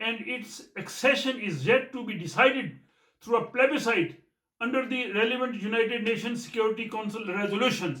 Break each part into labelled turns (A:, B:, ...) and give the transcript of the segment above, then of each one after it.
A: and its accession is yet to be decided through a plebiscite under the relevant United Nations Security Council resolutions।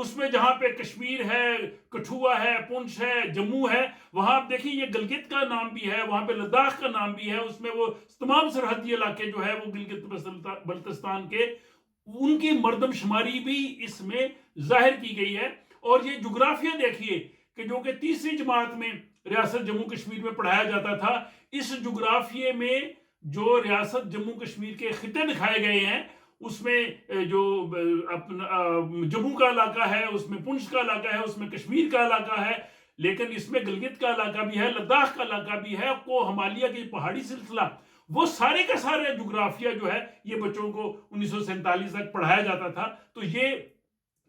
A: اس میں جہاں پہ کشمیر ہے، کٹھوا ہے، پونچھ ہے، جموں ہے، وہاں آپ دیکھیں یہ گلگت کا نام بھی ہے، وہاں پہ لداخ کا نام بھی ہے، اس میں وہ تمام سرحدی علاقے جو ہے وہ گلگت بلتستان کے، ان کی مردم شماری بھی اس میں ظاہر کی گئی ہے۔ اور یہ جغرافیہ دیکھیے کہ جو کہ تیسری جماعت میں ریاست جموں کشمیر میں پڑھایا جاتا تھا، اس جغرافیے میں جو ریاست جموں کشمیر کے خطے دکھائے گئے ہیں، اس میں جو اپنا جموں کا علاقہ ہے، اس میں پنچ کا علاقہ ہے، اس میں کشمیر کا علاقہ ہے، لیکن اس میں گلگت کا علاقہ بھی ہے، لداخ کا علاقہ بھی ہے، کو ہمالیہ کی پہاڑی سلسلہ، وہ سارے کا سارے جغرافیہ جو ہے یہ بچوں کو 1947 تک پڑھایا جاتا تھا۔ تو یہ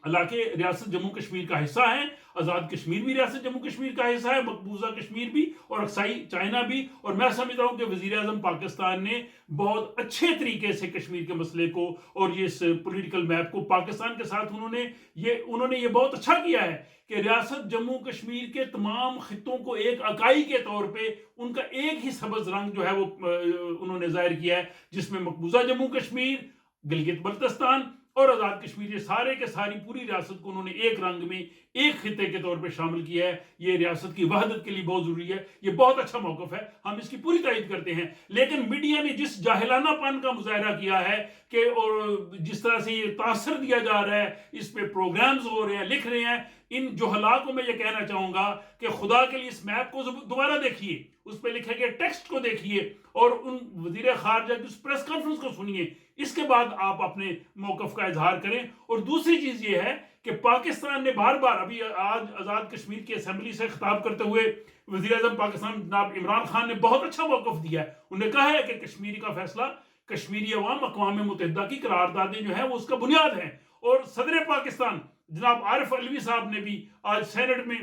A: علاقے ریاست جموں کشمیر کا حصہ ہیں۔ آزاد کشمیر بھی ریاست جموں کشمیر کا حصہ ہے، مقبوضہ کشمیر بھی، اور اکسائی چائنا بھی۔ اور میں سمجھتا ہوں کہ وزیر اعظم پاکستان نے بہت اچھے طریقے سے کشمیر کے مسئلے کو اور یہ اس پولیٹیکل میپ کو پاکستان کے ساتھ انہوں نے یہ بہت اچھا کیا ہے کہ ریاست جموں کشمیر کے تمام خطوں کو ایک اکائی کے طور پہ ان کا ایک ہی سبز رنگ جو ہے وہ انہوں نے ظاہر کیا ہے، جس میں مقبوضہ جموں کشمیر، گلگت بلتستان اور آزاد کشمیر، یہ سارے کے ساری پوری ریاست کو انہوں نے ایک رنگ میں ایک خطے کے طور پہ شامل کیا ہے۔ یہ ریاست کی وحدت کے لیے بہت ضروری ہے، یہ بہت اچھا موقف ہے، ہم اس کی پوری تائید کرتے ہیں۔ لیکن میڈیا نے جس جاہلانہ پن کا مظاہرہ کیا ہے کہ اور جس طرح سے یہ تاثر دیا جا رہا ہے، اس پہ پروگرامز ہو رہے ہیں، لکھ رہے ہیں، ان جوہلا کو میں یہ کہنا چاہوں گا کہ خدا کے لیے اس میپ کو دوبارہ دیکھیے، اس پہ لکھے گئے ٹیکسٹ کو دیکھیے اور ان وزیر خارجہ کی اس پریس کانفرنس کو سنیے، اس کے بعد آپ اپنے موقف کا اظہار کریں۔ اور دوسری چیز یہ ہے کہ پاکستان نے بار بار، ابھی آج آزاد کشمیر کی اسمبلی سے خطاب کرتے ہوئے وزیر اعظم پاکستان جناب عمران خان نے بہت اچھا موقف دیا ہے۔ انہوں نے کہا ہے کہ کشمیری کا فیصلہ، کشمیری عوام اقوام متحدہ کی قراردادیں جو ہیں وہ اس کا بنیاد ہیں۔ اور صدر پاکستان جناب عارف علوی صاحب نے بھی آج سینٹ میں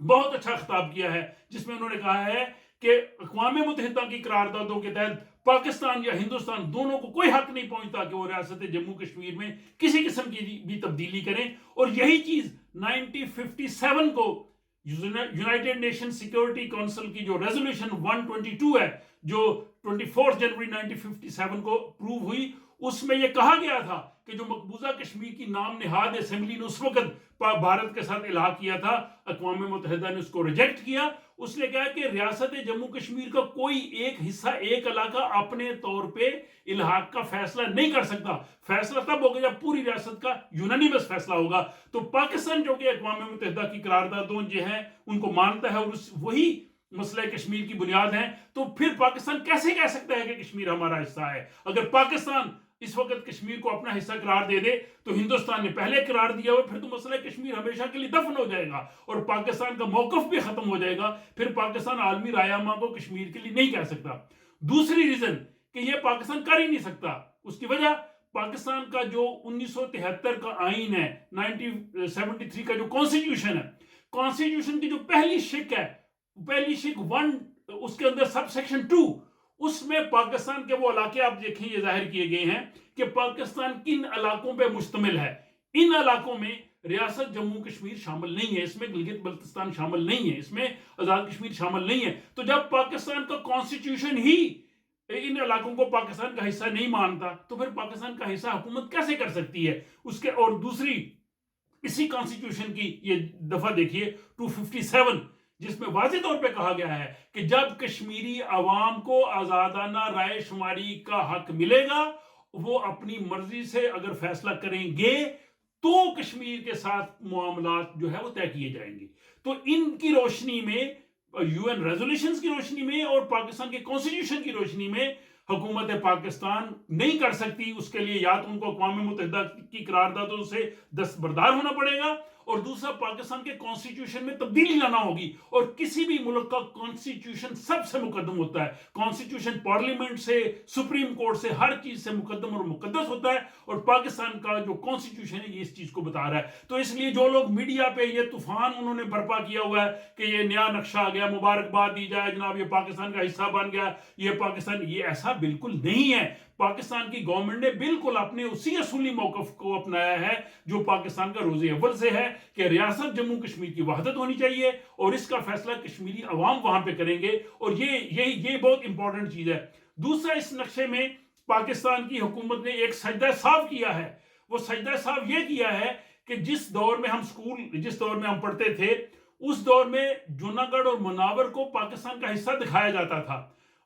A: بہت اچھا خطاب کیا ہے، جس میں انہوں نے کہا ہے کہ اقوام متحدہ کی قراردادوں کے تحت پاکستان یا ہندوستان دونوں کو کوئی حق نہیں پہنچتا کہ وہ ریاست جموں کشمیر میں کسی قسم کی بھی تبدیلی کریں۔ اور یہی چیز 1957 کو یونائٹڈ نیشن سیکورٹی کونسل کی جو ریزولوشن 122 ہے، جو 24 جنوری 1957 کو اپروو ہوئی، اس میں یہ کہا گیا تھا کہ جو مقبوضہ کشمیر کی نام نہاد اسمبلی نے اس وقت بھارت کے ساتھ الحاق کیا تھا، اقوام متحدہ نے اس کو ریجیکٹ کیا۔ اس نے کہا کہ ریاست جموں کشمیر کا کوئی ایک حصہ، ایک علاقہ اپنے طور پہ الحاق کا فیصلہ نہیں کر سکتا، فیصلہ تب ہوگا جب پوری ریاست کا یونانیمس فیصلہ ہوگا۔ تو پاکستان جو کہ اقوام متحدہ کی قراردادوں جو ہیں ان کو مانتا ہے اور وہی مسئلہ کشمیر کی بنیاد ہیں، تو پھر پاکستان کیسے کہہ سکتا ہے کہ کشمیر ہمارا حصہ ہے؟ اگر پاکستان اس وقت کشمیر کو اپنا حصہ قرار دے دے تو ہندوستان نے پہلے قرار دیا ہوا، پھر تو مسئلہ کشمیر ہمیشہ کے لیے دفن ہو جائے گا اور پاکستان کا موقف بھی ختم ہو جائے گا، پھر پاکستان عالمی رائے کو کشمیر کے لیے نہیں کہہ سکتا۔ دوسری ریزن کہ یہ پاکستان کر ہی نہیں سکتا، اس کی وجہ پاکستان کا جو 1973 کا آئین ہے، 1973 کا جو کانسٹیٹیوشن ہے، کانسٹیٹیوشن کی جو پہلی شق ہے، پہلی شق 1، اس کے اندر سب سیکشن 2، اس میں پاکستان کے وہ علاقے آپ دیکھیں یہ ظاہر کیے گئے ہیں کہ پاکستان کن علاقوں پہ مشتمل ہے۔ ان علاقوں میں ریاست جموں کشمیر شامل نہیں ہے، اس میں گلگت بلتستان شامل نہیں ہے، اس میں آزاد کشمیر شامل نہیں ہے۔ تو جب پاکستان کا کانسٹیٹیوشن ہی ان علاقوں کو پاکستان کا حصہ نہیں مانتا تو پھر پاکستان کا حصہ حکومت کیسے کر سکتی ہے؟ اس کے اور دوسری اسی کانسٹیٹیوشن کی یہ دفعہ دیکھیے 257، جس میں واضح طور پہ کہا گیا ہے کہ جب کشمیری عوام کو آزادانہ رائے شماری کا حق ملے گا، وہ اپنی مرضی سے اگر فیصلہ کریں گے تو کشمیر کے ساتھ معاملات جو ہے وہ طے کیے جائیں گے۔ تو ان کی روشنی میں، یو این ریزولوشنز کی روشنی میں اور پاکستان کے کانسٹیٹیوشن کی روشنی میں، حکومت پاکستان نہیں کر سکتی، اس کے لیے یا تو ان کو اقوام متحدہ کی قراردادوں سے دستبردار ہونا پڑے گا، اور دوسرا پاکستان کے کانسٹیٹیوشن میں تبدیلی لانا ہوگی۔ اور کسی بھی ملک کا کانسٹیٹیوشن سب سے مقدم ہوتا ہے، کانسٹیٹیوشن پارلیمنٹ سے، سپریم کورٹ سے، ہر چیز سے مقدم اور مقدس ہوتا ہے، اور پاکستان کا جو کانسٹیٹیوشن ہے یہ اس چیز کو بتا رہا ہے۔ تو اس لیے جو لوگ میڈیا پہ یہ طوفان انہوں نے برپا کیا ہوا ہے کہ یہ نیا نقشہ آ گیا، مبارکباد دی جائے جناب، یہ پاکستان کا حصہ بن گیا، یہ پاکستان، یہ ایسا بالکل نہیں ہے۔ پاکستان کی گورنمنٹ نے بالکل اپنے اسی اصولی موقف کو اپنایا ہے جو پاکستان کا روز اول سے ہے کہ ریاست جموں کشمیر کی وحدت ہونی چاہیے اور اس کا فیصلہ کشمیری عوام وہاں پہ کریں گے، اور یہ بہت امپورٹنٹ چیز ہے۔ دوسرا، اس نقشے میں پاکستان کی حکومت نے ایک سجدہ صاف کیا ہے۔ وہ سجدہ صاف یہ کیا ہے کہ جس دور میں ہم پڑھتے تھے اس دور میں جوناگڑھ اور مناور کو پاکستان کا حصہ دکھایا جاتا تھا،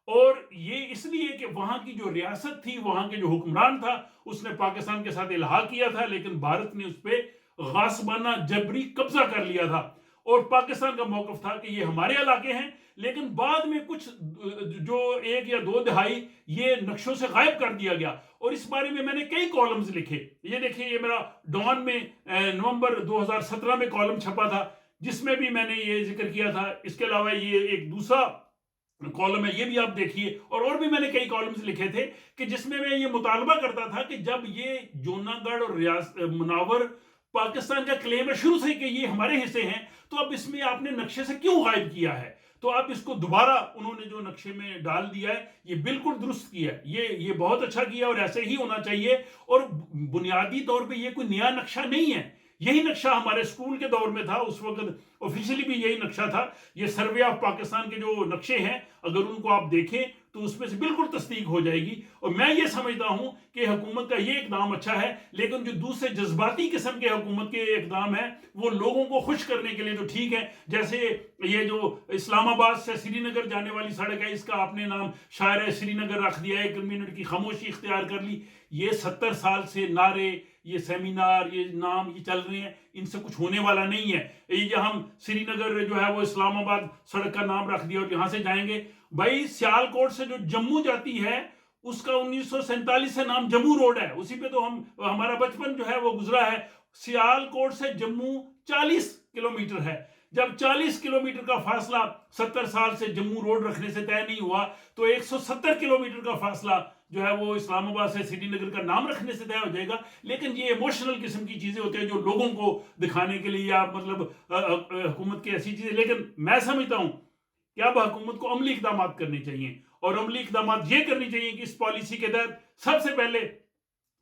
A: اور یہ اس لیے کہ وہاں کی جو ریاست تھی، وہاں کے جو حکمران تھا، اس نے پاکستان کے ساتھ الحاق کیا تھا، لیکن بھارت نے اس پہ غاصبانہ جبری قبضہ کر لیا تھا، اور پاکستان کا موقف تھا کہ یہ ہمارے علاقے ہیں۔ لیکن بعد میں کچھ جو 1 یا 2 دہائی یہ نقشوں سے غائب کر دیا گیا، اور اس بارے میں نے کئی کالمز لکھے۔ یہ دیکھیں، یہ میرا ڈان میں نومبر 2017 میں کالم چھپا تھا، جس میں بھی میں نے یہ ذکر کیا تھا۔ اس کے علاوہ یہ ایک دوسرا کالم ہے، یہ بھی آپ دیکھیے، اور بھی میں نے کئی کالمز لکھے تھے کہ جس میں یہ مطالبہ کرتا تھا کہ جب یہ جوناگڑھ اور مناور پاکستان کا کلیم ہے شروع سے کہ یہ ہمارے حصے ہیں، تو اب اس میں آپ نے نقشے سے کیوں غائب کیا ہے؟ تو اب اس کو دوبارہ انہوں نے جو نقشے میں ڈال دیا ہے، یہ بالکل درست کیا ہے، یہ بہت اچھا کیا، اور ایسے ہی ہونا چاہیے۔ اور بنیادی طور پہ یہ کوئی نیا نقشہ نہیں ہے، یہی نقشہ ہمارے اسکول کے دور میں تھا، اس وقت آفیشلی بھی یہی نقشہ تھا۔ یہ سروے آف پاکستان کے جو نقشے ہیں، اگر ان کو آپ دیکھیں تو اس میں سے بالکل تصدیق ہو جائے گی۔ اور میں یہ سمجھتا ہوں کہ حکومت کا یہ اقدام اچھا ہے، لیکن جو دوسرے جذباتی قسم کے حکومت کے اقدام ہیں وہ لوگوں کو خوش کرنے کے لیے تو ٹھیک ہے، جیسے یہ جو اسلام آباد سے سری نگر جانے والی سڑک ہے، اس کا آپ نے نام شاعر سری نگر رکھ دیا ہے، 1 منٹ کی خاموشی اختیار کر لی۔ یہ 70 سال سے نعرے، یہ سیمینار، یہ نام یہ چل رہے ہیں، ان سے کچھ ہونے والا نہیں ہے۔ یہ ہم سری نگر جو ہے وہ اسلام آباد سڑک کا نام رکھ دیا اور یہاں سے جائیں گے۔ بھائی سیالکوٹ سے جو جموں جاتی ہے اس کا 1947 سے نام جموں روڈ ہے، اسی پہ تو ہمارا بچپن جو ہے وہ گزرا ہے۔ سیالکوٹ سے جموں 40 کلومیٹر ہے۔ جب 40 کلومیٹر کا فاصلہ 70 سال سے جموں روڈ رکھنے سے طے نہیں ہوا، تو 170 کلومیٹر کا فاصلہ جو ہے وہ اسلام آباد سے سری نگر کا نام رکھنے سے طے ہو جائے گا۔ لیکن یہ ایموشنل قسم کی چیزیں ہوتی ہیں جو لوگوں کو دکھانے کے لیے، یا مطلب حکومت کی ایسی چیزیں۔ لیکن میں سمجھتا ہوں کہ اب حکومت کو عملی اقدامات کرنے چاہیے، اور عملی اقدامات یہ کرنی چاہیے کہ اس پالیسی کے تحت سب سے پہلے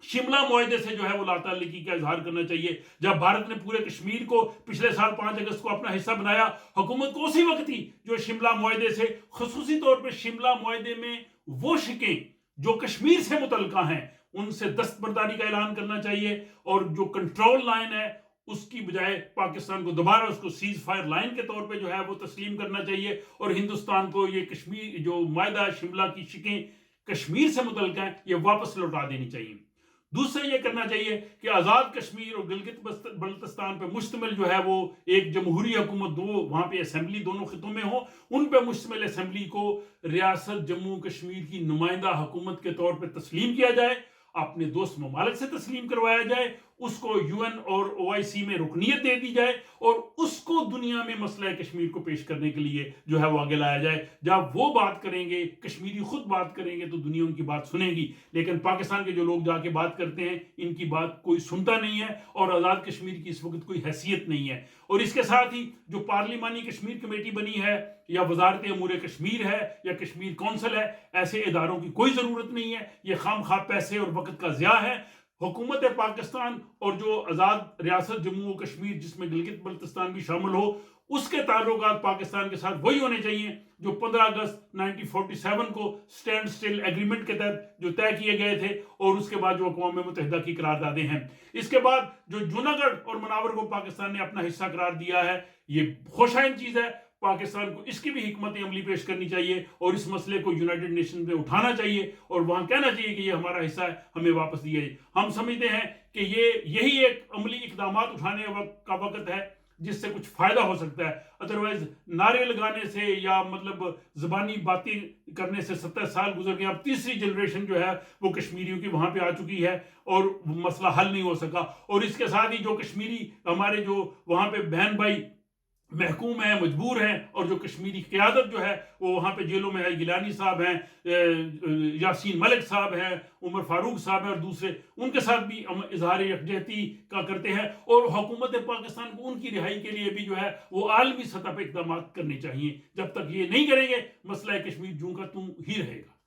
A: شملہ معاہدے سے جو ہے وہ لا تعلقی کا اظہار کرنا چاہیے۔ جب بھارت نے پورے کشمیر کو پچھلے سال 5 اگست کو اپنا حصہ بنایا، حکومت کو اسی وقت ہی جو شملہ معاہدے سے، خصوصی طور پہ شملہ معاہدے میں وہ شقیں جو کشمیر سے متعلقہ ہیں ان سے دستبرداری کا اعلان کرنا چاہیے، اور جو کنٹرول لائن ہے اس کی بجائے پاکستان کو دوبارہ اس کو سیز فائر لائن کے طور پہ جو ہے وہ تسلیم کرنا چاہیے، اور ہندوستان کو یہ کشمیر جو معاہدہ شملہ کی شقیں کشمیر سے متعلق ہیں یہ واپس لوٹا دینی چاہیے۔ دوسرا یہ کرنا چاہیے کہ آزاد کشمیر اور گلگت بلتستان پہ مشتمل جو ہے وہ ایک جمہوری حکومت، وہاں پہ اسمبلی دونوں خطوں میں ہو، ان پہ مشتمل اسمبلی کو ریاست جموں کشمیر کی نمائندہ حکومت کے طور پہ تسلیم کیا جائے، اپنے دوست ممالک سے تسلیم کروایا جائے، اس کو UN اور OIC میں رکنیت دے دی جائے، اور اس کو دنیا میں مسئلہ کشمیر کو پیش کرنے کے لیے جو ہے وہ آگے لایا جائے۔ جب وہ بات کریں گے، کشمیری خود بات کریں گے، تو دنیا ان کی بات سنے گی۔ لیکن پاکستان کے جو لوگ جا کے بات کرتے ہیں، ان کی بات کوئی سنتا نہیں ہے، اور آزاد کشمیر کی اس وقت کوئی حیثیت نہیں ہے۔ اور اس کے ساتھ ہی جو پارلیمانی کشمیر کمیٹی بنی ہے، یا وزارت امور کشمیر ہے، یا کشمیر کونسل ہے، ایسے اداروں کی کوئی ضرورت نہیں ہے۔ یہ خام خواہ پیسے اور وقت کا ضیاع ہے۔ حکومت پاکستان اور جو آزاد ریاست جموں و کشمیر جس میں گلگت بلتستان بھی شامل ہو، اس کے تعلقات پاکستان کے ساتھ وہی ہونے چاہیے جو 15 اگست 1947 کو سٹینڈ سٹل ایگریمنٹ کے تحت جو طے کیے گئے تھے، اور اس کے بعد جو اقوام متحدہ کی قراردادیں ہیں۔ اس کے بعد جو جوناگڑھ اور مناور کو پاکستان نے اپنا حصہ قرار دیا ہے، یہ خوشائند چیز ہے۔ پاکستان کو اس کی بھی حکمت عملی پیش کرنی چاہیے، اور اس مسئلے کو یونائٹڈ نیشن میں اٹھانا چاہیے، اور وہاں کہنا چاہیے کہ یہ ہمارا حصہ ہے، ہمیں واپس دیا جائے۔ ہم سمجھتے ہیں کہ یہی ایک عملی اقدامات اٹھانے کا وقت ہے جس سے کچھ فائدہ ہو سکتا ہے۔ ادروائز نعرے لگانے سے یا مطلب زبانی باتیں کرنے سے 70 سال گزر گئے، اب تیسری جنریشن جو ہے وہ کشمیریوں کی وہاں پہ آ چکی ہے، اور مسئلہ حل نہیں ہو سکا۔ اور اس کے ساتھ ہی جو کشمیری ہمارے جو وہاں پہ بہن بھائی محکوم ہیں، مجبور ہیں، اور جو کشمیری قیادت جو ہے وہ وہاں پہ جیلوں میں ہے، گیلانی صاحب ہیں، یاسین ملک صاحب ہیں، عمر فاروق صاحب ہیں، اور دوسرے، ان کے ساتھ بھی اظہار یکجہتی کا کرتے ہیں، اور حکومت پاکستان کو ان کی رہائی کے لیے بھی جو ہے وہ عالمی سطح پہ اقدامات کرنے چاہیے۔ جب تک یہ نہیں کریں گے، مسئلہ کشمیر جوں کا توں ہی رہے گا۔